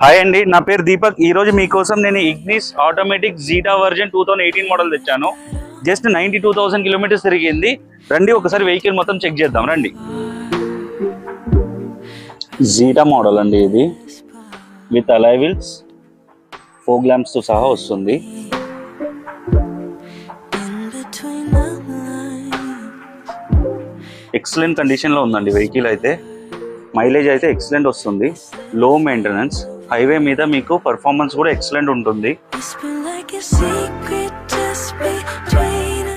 Hi అండి, నా పేరు దీపక్. ఈ రోజు మీకోసం నేను Ignis automatic zeta version 2018 model తెచ్చాను. జస్ట్ 92,000 కిలోమీటర్స్ తిరిగింది. రండి ఒకసారి వెహికల్ మొత్తం చెక్ చేద్దాం రండి. జీటా మోడల్ అండి ఇది, with alloy wheels, fog lamps తో సహా వస్తుంది. ఎక్సలెంట్ కండిషన్ లో ఉందండి వెహికల్ అయితే. మైలేజ్ అయితే ఎక్సలెంట్ వస్తుంది. లో మెయింటెనెన్స్, హైవే మీద మీకు పర్ఫార్మెన్స్ కూడా ఎక్సలెంట్ ఉంటుంది.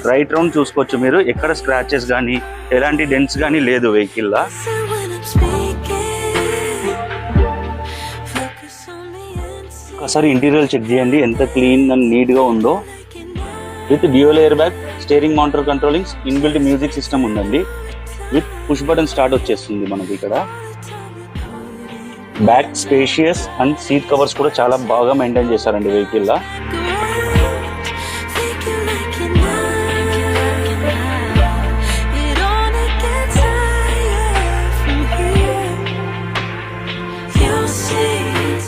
రైట్ రౌండ్ చూసుకోవచ్చు మీరు, ఎక్కడ స్క్రాచెస్ కానీ ఎలాంటి డెంట్స్ కానీ లేదు వెహికల్ లా. ఒకసారి ఇంటీరియర్ చెక్ చేయండి ఎంత క్లీన్ అండ్ నీట్ గా ఉందో. With dual air bag, steering mounter controllings, inbuilt music system ఉందండి. విత్ పుష్ బటన్ స్టార్ట్ వచ్చేస్తుంది మనకి ఇక్కడ. Back spacious and seat covers కూడా చాలా బాగా మెయింటైన్ చేశారండి వెహికల్ లా.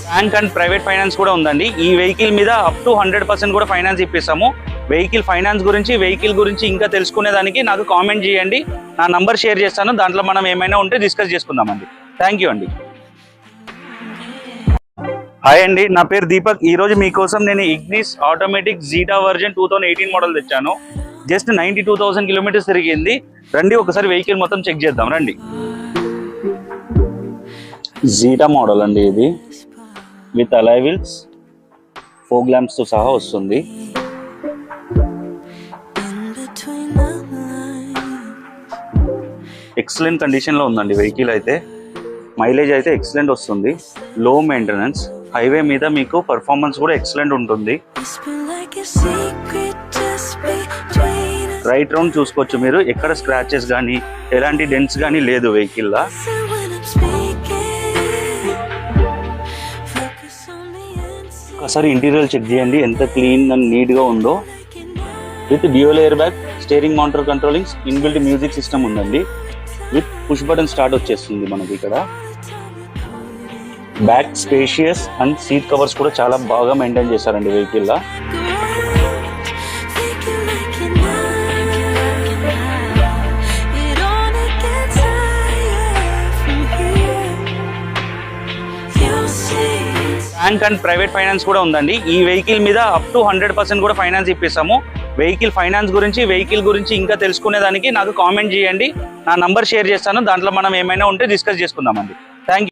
బ్యాంక్ అండ్ ప్రైవేట్ ఫైనాన్స్ కూడా ఉందండి. ఈ వెహికల్ మీద అప్ టు 100% కూడా ఫైనాన్స్ ఇప్పిస్తాము. వెహికల్ ఫైనాన్స్ గురించి, వెహికల్ గురించి ఇంకా తెలుసుకునేదానికి నాకు కామెంట్ చేయండి. నా నంబర్ షేర్ చేస్తాను, దాంట్లో మనం ఏమైనా ఉంటే డిస్కస్ చేసుకుందామండి. థ్యాంక్ యూ అండి. హాయ్ అండి, నా పేరు దీపక్. ఈ రోజు మీకోసం నేను Ignis automatic zeta version 2018 model తెచ్చాను. జస్ట్ 92,000 కిలోమీటర్స్ తిరిగింది. రండి ఒకసారి వెహికల్ మొత్తం చెక్ చేద్దాం రండి. జీటా మోడల్ అండి ఇది, with alloy wheels, fog lamps తో సహా వస్తుంది. ఎక్సలెంట్ కండిషన్ లో ఉందండి వెహికల్ అయితే. మైలేజ్ అయితే ఎక్సలెంట్ వస్తుంది. లో మెయింటెనెన్స్, హైవే మీద మీకు పర్ఫార్మెన్స్ కూడా ఎక్సలెంట్ ఉంటుంది. రైట్ రౌండ్ చూసుకోవచ్చు మీరు, ఎక్కడ స్క్రాచెస్ కానీ ఎలాంటి డెంట్స్ కానీ లేదు వెహికల్ లా. ఒకసారి ఇంటీరియర్ చెక్ చేయండి ఎంత క్లీన్ అండ్ నీట్ గా ఉందో. With dual air bag, steering mounter controllings, inbuilt music system ఉందండి. విత్ పుష్ బటన్ స్టార్ట్ వచ్చేస్తుంది మనకి ఇక్కడ. Back spacious and seat covers కూడా చాలా బాగా మెయింటైన్ చేశారండి వెహికల్ లా. బ్యాంక్ అండ్ ప్రైవేట్ ఫైనాన్స్ కూడా ఉందండి. ఈ వెహికల్ మీద అప్ టు 100% కూడా ఫైనాన్స్ ఇప్పిస్తాము. వెహికల్ ఫైనాన్స్ గురించి, వెహికల్ గురించి ఇంకా తెలుసుకునేదానికి నాకు కామెంట్ చేయండి. నా నంబర్ షేర్ చేస్తాను, దాంట్లో మనం ఏమైనా ఉంటే డిస్కస్ చేసుకుందామండి. Thank you.